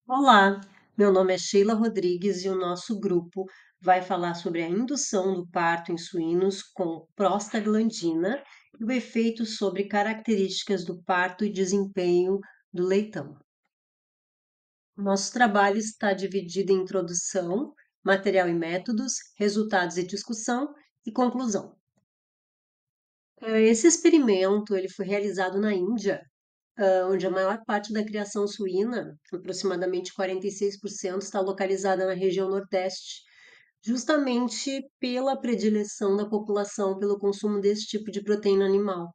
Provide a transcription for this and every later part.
Olá, meu nome é Sheila Rodrigues e o nosso grupo vai falar sobre a indução do parto em suínos com prostaglandina e o efeito sobre características do parto e desempenho do leitão. Nosso trabalho está dividido em introdução, material e métodos, resultados e discussão e conclusão. Esse experimento ele foi realizado na Índia, onde a maior parte da criação suína, aproximadamente 46%, está localizada na região Nordeste, justamente pela predileção da população pelo consumo desse tipo de proteína animal.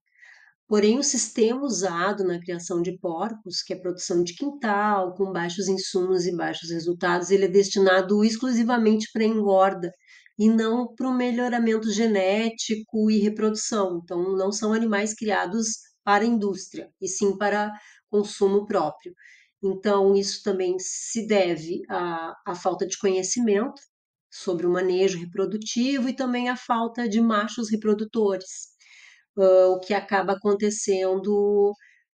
Porém, o sistema usado na criação de porcos, que é produção de quintal, com baixos insumos e baixos resultados, ele é destinado exclusivamente para engorda e não para o melhoramento genético e reprodução. Então, não são animais criados para a indústria, e sim para consumo próprio. Então, isso também se deve à falta de conhecimento sobre o manejo reprodutivo e também à falta de machos reprodutores, o que acaba acontecendo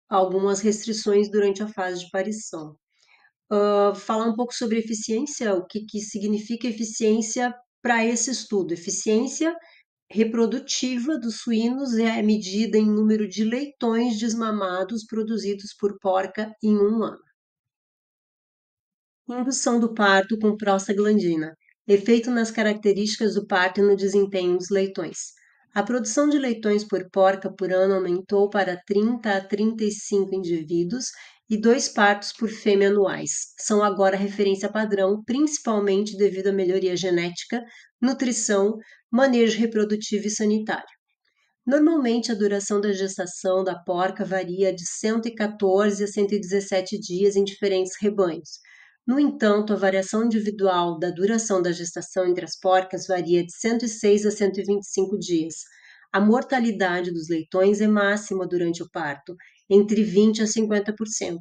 algumas restrições durante a fase de parição. Falar um pouco sobre eficiência, o que significa eficiência para esse estudo. Eficiência reprodutiva dos suínos é medida em número de leitões desmamados produzidos por porca em um ano. Indução do parto com prostaglandina. Efeito nas características do parto e no desempenho dos leitões. A produção de leitões por porca por ano aumentou para 30 a 35 indivíduos e 2 partos por fêmea anuais. São agora referência padrão, principalmente devido à melhoria genética, nutrição, manejo reprodutivo e sanitário. Normalmente, a duração da gestação da porca varia de 114 a 117 dias em diferentes rebanhos. No entanto, a variação individual da duração da gestação entre as porcas varia de 106 a 125 dias. A mortalidade dos leitões é máxima durante o parto, entre 20 a 50%.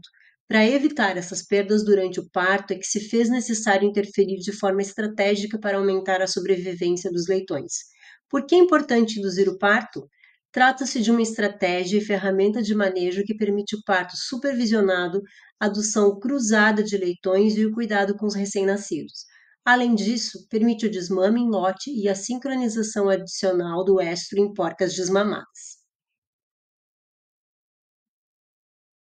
Para evitar essas perdas durante o parto, é que se fez necessário interferir de forma estratégica para aumentar a sobrevivência dos leitões. Por que é importante induzir o parto? Trata-se de uma estratégia e ferramenta de manejo que permite o parto supervisionado, a adoção cruzada de leitões e o cuidado com os recém-nascidos. Além disso, permite o desmame em lote e a sincronização adicional do estro em porcas desmamadas.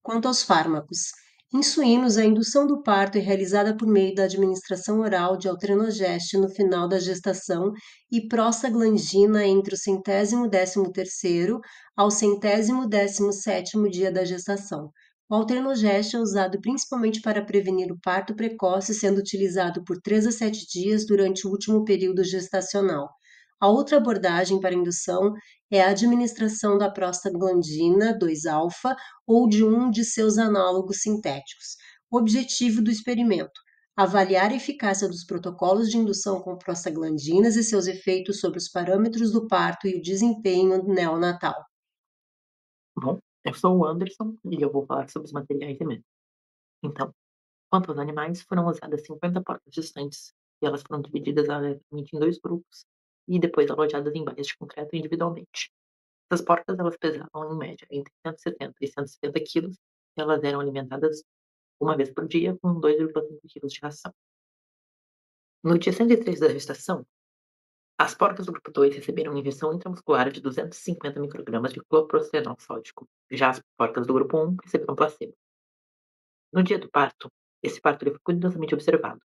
Quanto aos fármacos, em suínos, a indução do parto é realizada por meio da administração oral de altrenogeste no final da gestação e prostaglandina entre o 113º ao 117º dia da gestação. O altrenogeste é usado principalmente para prevenir o parto precoce, sendo utilizado por 3 a 7 dias durante o último período gestacional. A outra abordagem para indução é a administração da prostaglandina 2-alfa ou de um de seus análogos sintéticos. O objetivo do experimento: avaliar a eficácia dos protocolos de indução com prostaglandinas e seus efeitos sobre os parâmetros do parto e o desempenho neonatal. Bom, eu sou o Anderson e eu vou falar sobre os materiais e métodos. Então, quanto aos animais, foram usadas 50 porcas gestantes e elas foram divididas aleatoriamente em dois grupos e depois alojadas em baias de concreto individualmente. Essas porcas elas pesavam em média entre 170 e 170 quilos e elas eram alimentadas uma vez por dia com 2,5 quilos de ração. No dia 103 da gestação, as porcas do grupo 2 receberam uma injeção intramuscular de 250 microgramas de cloprostenol sódico. Já as porcas do grupo 1 receberam placebo. No dia do parto, esse parto ele foi cuidadosamente observado,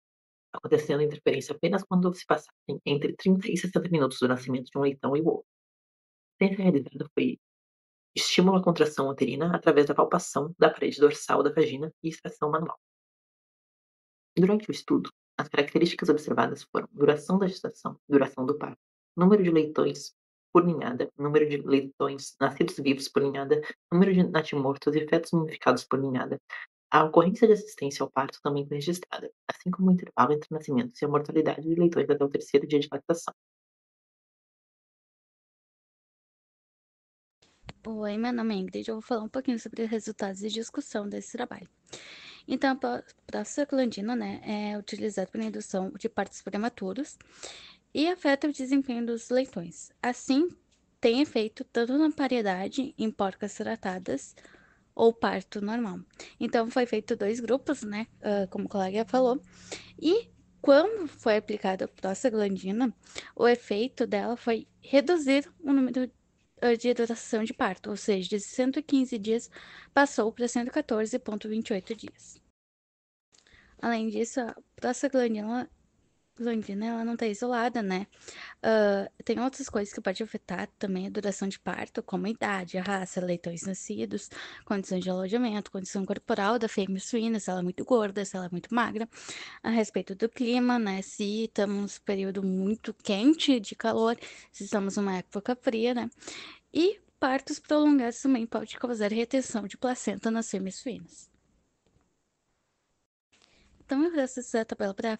acontecendo interferência apenas quando se passassem entre 30 e 60 minutos do nascimento de um leitão e o outro. A ciência realizada foi estímulo à contração uterina através da palpação da parede dorsal da vagina e extração manual. Durante o estudo, as características observadas foram duração da gestação, duração do parto, número de leitões por ninhada, número de leitões nascidos vivos por ninhada, número de natimortos e fetos mumificados por ninhada. A ocorrência de assistência ao parto também foi registrada, assim como o intervalo entre nascimentos e a mortalidade de leitões até o terceiro dia de lactação. Oi, meu nome é Ingrid. Eu vou falar um pouquinho sobre os resultados de discussão desse trabalho. Então, a prostaglandina, né, é utilizada para a indução de partos prematuros e afeta o desempenho dos leitões. Assim, tem efeito tanto na paridade em porcas tratadas ou parto normal. Então, foi feito 2 grupos, né, como o colega falou, e quando foi aplicada a prostaglandina, o efeito dela foi reduzir o número de duração de parto, ou seja, de 115 dias passou para 114,28 dias. Além disso, a prostaglandina ela não está isolada, né? Tem outras coisas que podem afetar também a duração de parto, como a idade, a raça, leitões nascidos, condições de alojamento, condição corporal da fêmea suína, se ela é muito gorda, se ela é muito magra, a respeito do clima, né? Se estamos num período muito quente de calor, se estamos numa época fria, né? E partos prolongados também pode causar retenção de placenta nas fêmeas suínas. Então, eu faço essa tabela para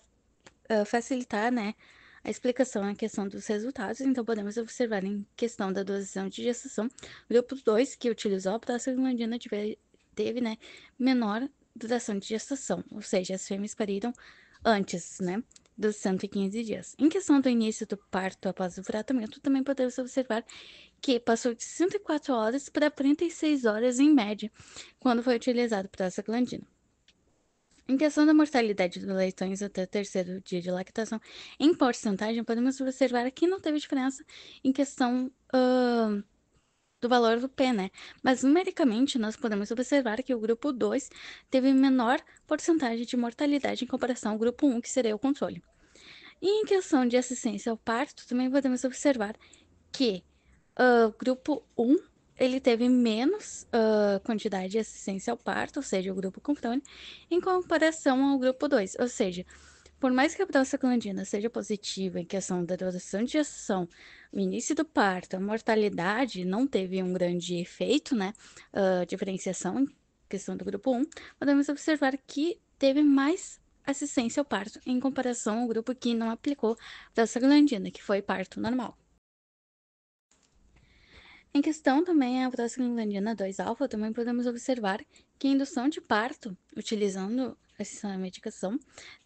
facilitar, né, a explicação na questão dos resultados. Então, podemos observar em questão da duração de gestação, o grupo 2, que utilizou a prostaglandina, teve, né, menor duração de gestação, ou seja, as fêmeas pariram antes, né, dos 115 dias. Em questão do início do parto após o tratamento, também podemos observar que passou de 104 horas para 36 horas em média, quando foi utilizado prostaglandina. Em questão da mortalidade dos leitões até o terceiro dia de lactação, em porcentagem, podemos observar que não teve diferença em questão do valor do P, né? Mas numericamente, nós podemos observar que o grupo 2 teve menor porcentagem de mortalidade em comparação ao grupo 1, que seria o controle. E em questão de assistência ao parto, também podemos observar que o grupo 1 ele teve menos quantidade de assistência ao parto, ou seja, o grupo controle, em comparação ao grupo 2. Ou seja, por mais que a prostaglandina seja positiva em questão da duração de gestação, o início do parto, a mortalidade não teve um grande efeito, né? Diferenciação em questão do grupo 1, podemos observar que teve mais assistência ao parto em comparação ao grupo que não aplicou prostaglandina, que foi parto normal. Em questão também a prostaglandina 2-alfa, também podemos observar que a indução de parto, utilizando essa medicação,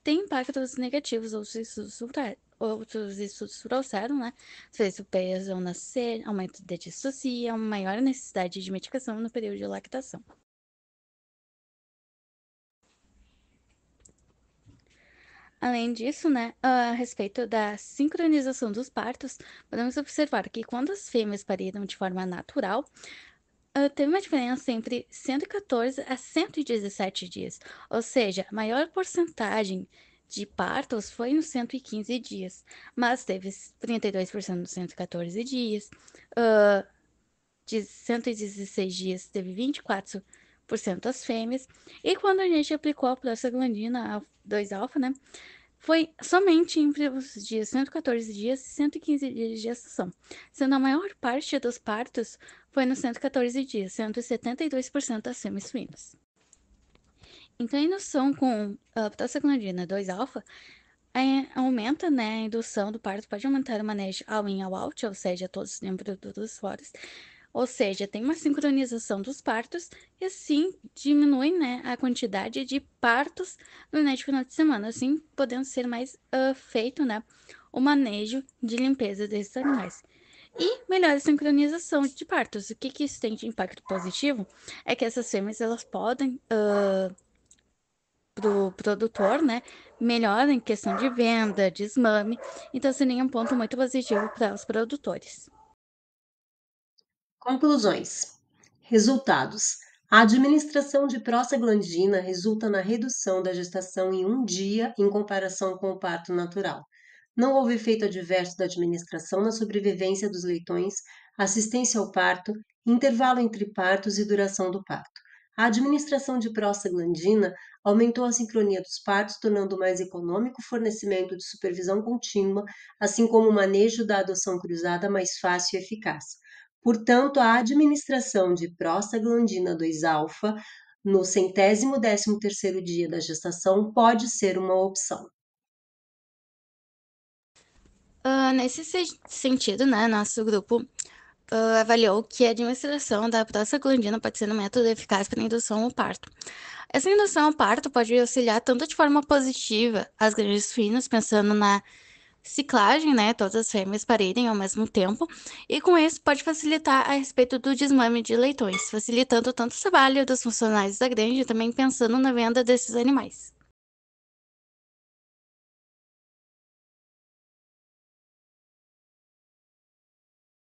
tem impactos negativos. Outros estudos trouxeram, né? Às vezes o peso ao nascer, aumento da distocia, uma maior necessidade de medicação no período de lactação. Além disso, né, a respeito da sincronização dos partos, podemos observar que quando as fêmeas pariram de forma natural, teve uma diferença entre 114 a 117 dias, ou seja, a maior porcentagem de partos foi nos 115 dias, mas teve 32% nos 114 dias, de 116 dias teve 24% das fêmeas, e quando a gente aplicou a prostaglandina 2-alfa, né, foi somente entre os dias 114 dias e 115 dias de gestação, sendo a maior parte dos partos foi nos 114 dias, sendo 72% das fêmeas suínas. Então, a indução com a prostaglandina 2-alfa aumenta, né, a indução do parto, pode aumentar o manejo ao in ao out, ou seja, todos os membros dos foros, ou seja, tem uma sincronização dos partos e assim diminui, né, a quantidade de partos no final de semana, assim podendo ser mais feito, né, o manejo de limpeza desses animais. E melhor a sincronização de partos. O que isso tem de impacto positivo é que essas fêmeas elas podem pro produtor, né, melhor em questão de venda, desmame, então seria um ponto muito positivo para os produtores. Conclusões. Resultados. A administração de prostaglandina resulta na redução da gestação em 1 dia em comparação com o parto natural. Não houve efeito adverso da administração na sobrevivência dos leitões, assistência ao parto, intervalo entre partos e duração do parto. A administração de prostaglandina aumentou a sincronia dos partos, tornando mais econômico o fornecimento de supervisão contínua, assim como o manejo da adoção cruzada mais fácil e eficaz. Portanto, a administração de prostaglandina 2-alfa no 113º dia da gestação pode ser uma opção. Nesse sentido, né, nosso grupo avaliou que a administração da prostaglandina pode ser um método eficaz para a indução ao parto. Essa indução ao parto pode auxiliar tanto de forma positiva as grandes suínas, pensando na ciclagem, né? Todas as fêmeas parirem ao mesmo tempo, e com isso pode facilitar a respeito do desmame de leitões, facilitando tanto o trabalho dos funcionários da granja e também pensando na venda desses animais.